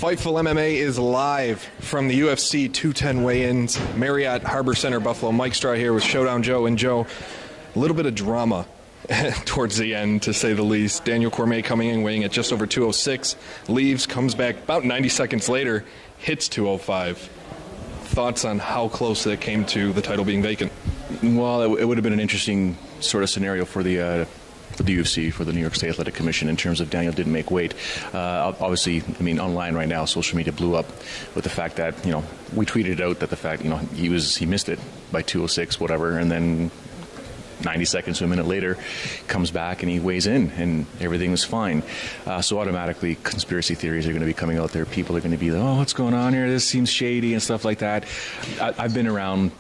Fightful MMA is live from the UFC 210 weigh-ins, Marriott Harbor Center, Buffalo. Mike Straw here with Showdown Joe. And Joe, a little bit of drama towards the end, to say the least. Daniel Cormier coming in, weighing at just over 206, leaves, comes back about 90 seconds later, hits 205. Thoughts on how close that came to the title being vacant? Well, it would have been an interesting sort of scenario for the UFC, for the New York State Athletic Commission, in terms of Daniel didn't make weight. Obviously, I mean, online right now, social media blew up with the fact that, you know, we tweeted out that the fact, you know, he missed it by 206, whatever, and then 90 seconds to a minute later, comes back and he weighs in, and everything was fine. So automatically, conspiracy theories are going to be coming out there. People are going to be like, oh, what's going on here? This seems shady and stuff like that. I've been around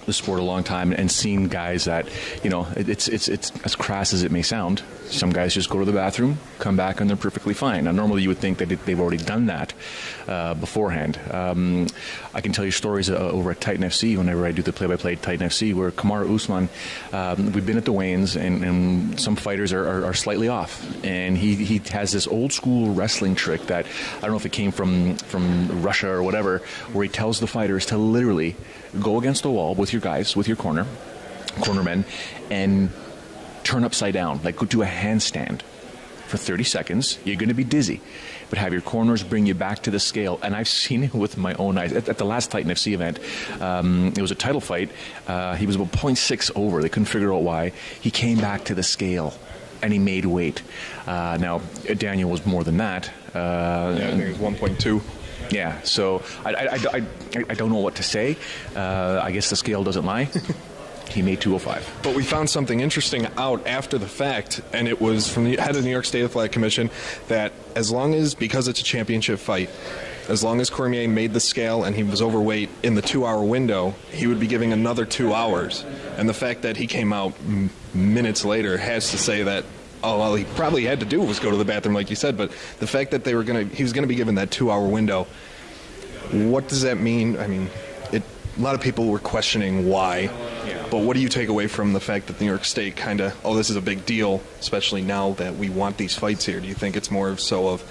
the sport a long time and seen guys that, you know, it's as crass as it may sound. Some guys just go to the bathroom, come back, and they're perfectly fine. Now, normally you would think that they've already done that beforehand. I can tell you stories over at Titan FC, whenever I do the play-by-play Titan FC, where Kamaru Usman, we've been at the weigh-ins, and some fighters are slightly off. And he has this old-school wrestling trick that, I don't know if it came from Russia or whatever, where he tells the fighters to literally go against the wall with your guys, with your cornermen, and turn upside down, like go do a handstand for 30 seconds. You're going to be dizzy, but have your corners bring you back to the scale. And I've seen it with my own eyes. At the last Titan FC event, it was a title fight. He was about 0.6 over. They couldn't figure out why. He came back to the scale, and he made weight. Now, Daniel was more than that. I think it was 1.2. Yeah, so I don't know what to say. I guess the scale doesn't lie. He made 205. But we found something interesting out after the fact, and it was from the head of the New York State Athletic Commission, that as long as, because it's a championship fight, as long as Cormier made the scale and he was overweight in the 2-hour window, he would be giving another 2 hours. And the fact that he came out minutes later has to say that, oh, all he probably had to do was go to the bathroom, like you said, but the fact that he was going to be given that 2-hour window, what does that mean? I mean, a lot of people were questioning why, but what do you take away from the fact that New York State kind of, oh, this is a big deal, especially now that we want these fights here? Do you think it's more so of,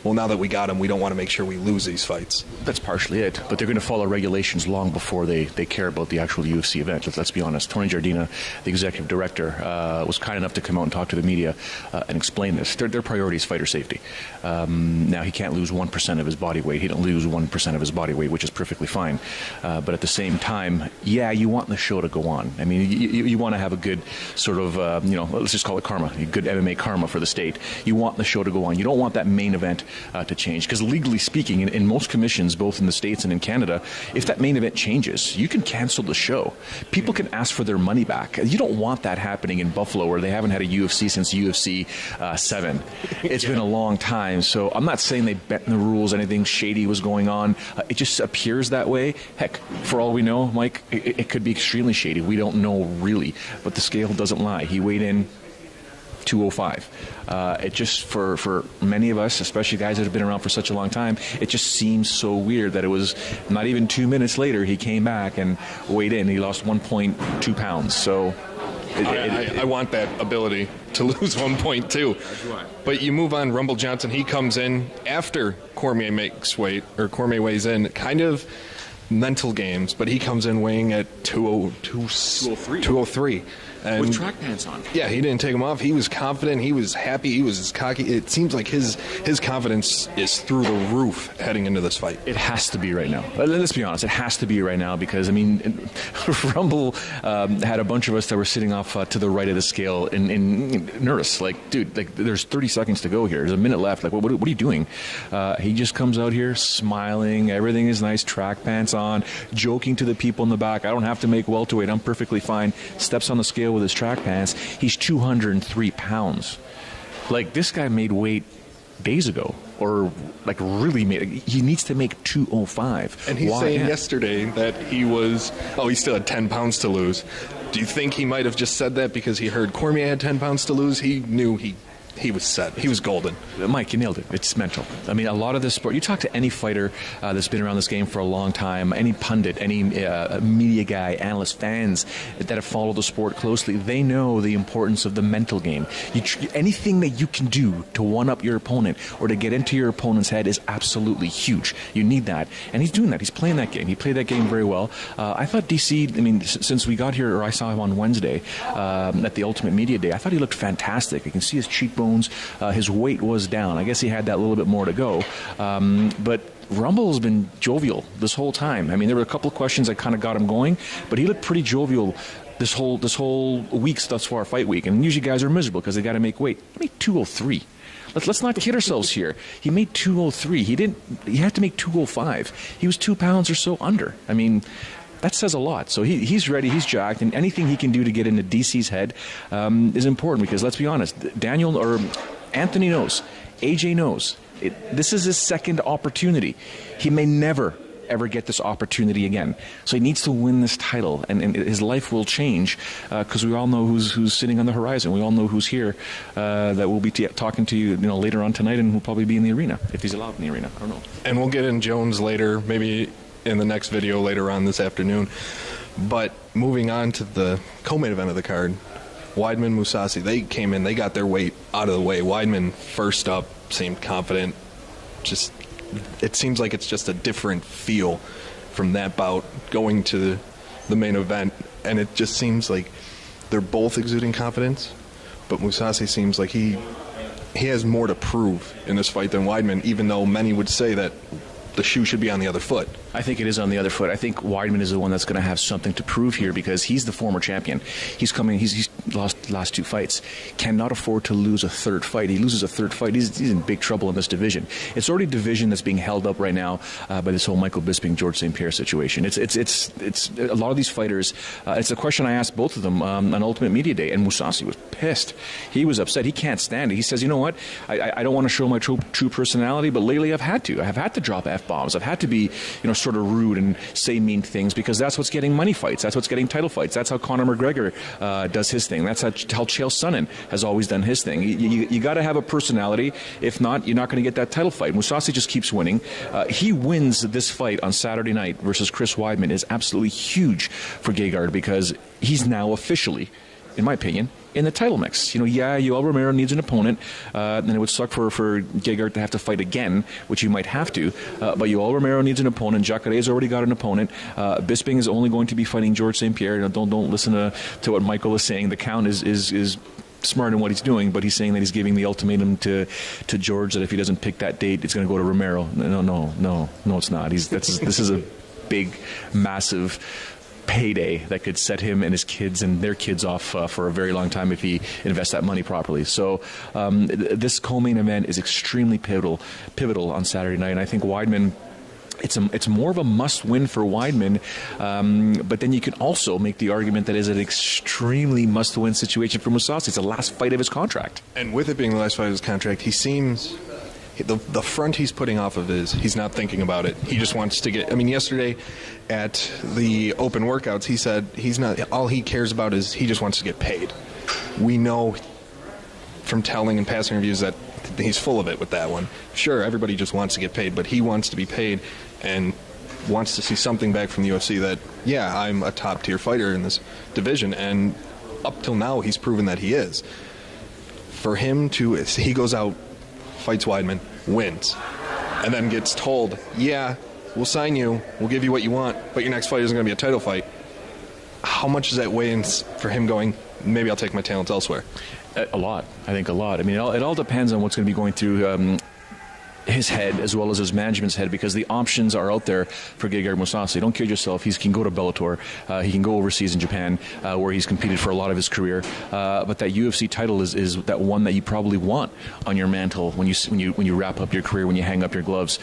well, now that we got them, we don't want to make sure we lose these fights? That's partially it, but they're going to follow regulations long before they care about the actual UFC event. Let's be honest. Tony Giardina, the executive director, was kind enough to come out and talk to the media and explain this. Their priority is fighter safety. Now, he can't lose 1% of his body weight. He don't lose 1% of his body weight, which is perfectly fine. But at the same time, yeah, you want the show to go on. I mean, you want to have a good sort of, let's just call it karma, a good MMA karma for the state. You want the show to go on. You don't want that main event to change, because legally speaking, in most commissions, both in the States and in Canada, if that main event changes, you can cancel the show. People can ask for their money back. You don't want that happening in Buffalo, where they haven't had a UFC since UFC 7. It's been a long time, so I'm not saying they bent the rules, anything shady was going on. It just appears that way. Heck, for all we know, Mike, it could be extremely shady. We don't know really, but the scale doesn't lie. He weighed in 205. It just, for many of us, especially guys that have been around for such a long time, it just seems so weird that it was not even 2 minutes later he came back and weighed in. He lost 1.2 pounds. So I want that ability to lose 1.2. But you move on. Rumble Johnson, he comes in after Cormier makes weight, or Cormier weighs in, kind of mental games, but he comes in weighing at 203. And with track pants on. Yeah, he didn't take them off. He was confident. He was happy. He was cocky. It seems like his confidence is through the roof heading into this fight. It has to be right now. Let's be honest. It has to be right now, because, I mean, Rumble had a bunch of us that were sitting off to the right of the scale and nervous. Like, dude, like, there's 30 seconds to go here. There's a minute left. Like, what are you doing? He just comes out here smiling. Everything is nice. Track pants on. Joking to the people in the back. I don't have to make welterweight. I'm perfectly fine. Steps on the scale with his track pants. He's 203 pounds. Like, this guy made weight days ago, or like really he needs to make 205. And he's saying yesterday that he still had 10 pounds to lose. Do you think he might have just said that because he heard Cormier had 10 pounds to lose? He knew he he was set. He was golden. Mike, you nailed it. It's mental. I mean, a lot of this sport, you talk to any fighter that's been around this game for a long time, any pundit, any media guy, analyst, fans that have followed the sport closely, they know the importance of the mental game. Anything that you can do to one-up your opponent or to get into your opponent's head is absolutely huge. You need that. And he's doing that. He's playing that game. He played that game very well. I thought DC, I mean, since we got here, or I saw him on Wednesday at the Ultimate Media Day, I thought he looked fantastic. You can see his cheekbones. His weight was down. I guess he had that little bit more to go. But Rumble's been jovial this whole time. I mean, there were a couple of questions that kind of got him going, but he looked pretty jovial this whole week thus far, fight week. And usually guys are miserable because they got to make weight. He made 203. Let's not kid ourselves here. He made 203. He had to make 205. He was 2 pounds or so under. I mean, that says a lot. So he's ready, he's jacked, and anything he can do to get into DC's head is important because, let's be honest, Anthony knows, AJ knows. This is his second opportunity. He may never, ever get this opportunity again. So he needs to win this title, and his life will change because we all know who's sitting on the horizon. We all know who's here that will be talking to you, later on tonight, and will probably be in the arena, if he's allowed in the arena. I don't know. And we'll get in Jones later, maybe in the next video later on this afternoon. But moving on to the co-main event of the card, Weidman, Mousasi, they came in, they got their weight out of the way. Weidman first up seemed confident. It seems like it's just a different feel from that bout going to the main event, and it just seems like they're both exuding confidence, but Mousasi seems like he has more to prove in this fight than Weidman, even though many would say that the shoe should be on the other foot. I think it is on the other foot. I think Weidman is the one that's going to have something to prove here because he's the former champion. He's lost the last 2 fights. Cannot afford to lose a third fight. He loses a third fight, he's in big trouble in this division. It's already a division that's being held up right now by this whole Michael Bisping, George St. Pierre situation. It's a lot of these fighters. It's a question I asked both of them on Ultimate Media Day, and Mousasi was pissed. He was upset. He can't stand it. He says, you know what? I don't want to show my true personality, but lately I've had to. I've had to drop F-bombs. I've had to be, sort of rude and say mean things because that's what's getting money fights. That's what's getting title fights. That's how Conor McGregor does his thing. That's how Chael Sonnen has always done his thing. You got to have a personality. If not, you're not going to get that title fight. Mousasi just keeps winning. He wins this fight on Saturday night versus Chris Weidman is absolutely huge for Gegard because he's now officially, in my opinion, in the title mix. Yoel Romero needs an opponent, and it would suck for Gegard to have to fight again, which he might have to. But Yoel Romero needs an opponent. Jacare's already got an opponent. Bisping is only going to be fighting George St. Pierre. Don't listen to what Michael is saying. The Count is smart in what he's doing, but he's saying that he's giving the ultimatum to George that if he doesn't pick that date, it's going to go to Romero. No, it's not. This is a big, massive payday that could set him and his kids and their kids off for a very long time if he invests that money properly. So this co-main event is extremely pivotal on Saturday night, and I think Weidman, it's more of a must-win for Weidman, but then you can also make the argument that is an extremely must-win situation for Mousasi. It's the last fight of his contract. And with it being the last fight of his contract, he seems... The front he's putting off of he's not thinking about it. He just wants to get... I mean, yesterday at the open workouts, he said all he cares about is he just wants to get paid. We know from telling and past interviews that he's full of it with that one. Sure, everybody just wants to get paid, but he wants to be paid and wants to see something back from the UFC that, yeah, I'm a top-tier fighter in this division, and up till now, he's proven that he is. For him to... He goes out, fights Weidman, wins, and then gets told, yeah, we'll sign you, we'll give you what you want, but your next fight isn't going to be a title fight. How much does that weigh in for him going, maybe I'll take my talents elsewhere? A lot. I think a lot. I mean, it all depends on what's going to be going through his head as well as his management's head, because the options are out there for Gegard Mousasi. Don't kid yourself. He can go to Bellator. He can go overseas in Japan, where he's competed for a lot of his career. But that UFC title is that one that you probably want on your mantle when you wrap up your career, when you hang up your gloves.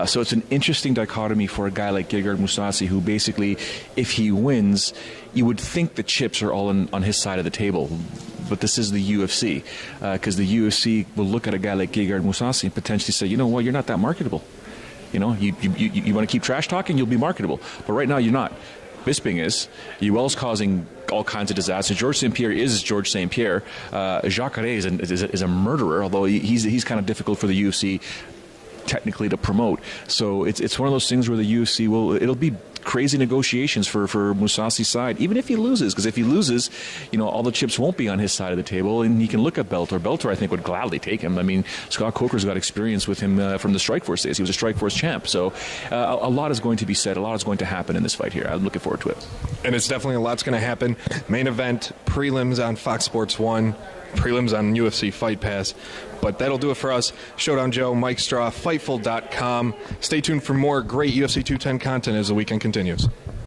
So it's an interesting dichotomy for a guy like Gegard Mousasi, who basically, if he wins, you would think the chips are all on his side of the table. But this is the UFC, because the UFC will look at a guy like Gegard Mousasi and potentially say, you know what, you're not that marketable. You want to keep trash talking, you'll be marketable. But right now, you're not. Bisping is. Yoel's causing all kinds of disasters. Georges St. Pierre is Georges St. Pierre. Jacare is a murderer, although he's kind of difficult for the UFC technically to promote. So it's one of those things where the UFC it'll be crazy negotiations for Mousasi's side, even if he loses, because if he loses, all the chips won't be on his side of the table, and he can look at Bellator. Bellator, I think, would gladly take him. I mean, Scott Coker's got experience with him from the Strikeforce days. He was a Strikeforce champ. So a lot is going to be said. A lot is going to happen in this fight here. I'm looking forward to it. And it's definitely a lot's going to happen. Main event, prelims on Fox Sports 1, prelims on UFC Fight Pass. But that'll do it for us. Showdown Joe, Mike Straw, Fightful.com. Stay tuned for more great UFC 210 content as the weekend continues.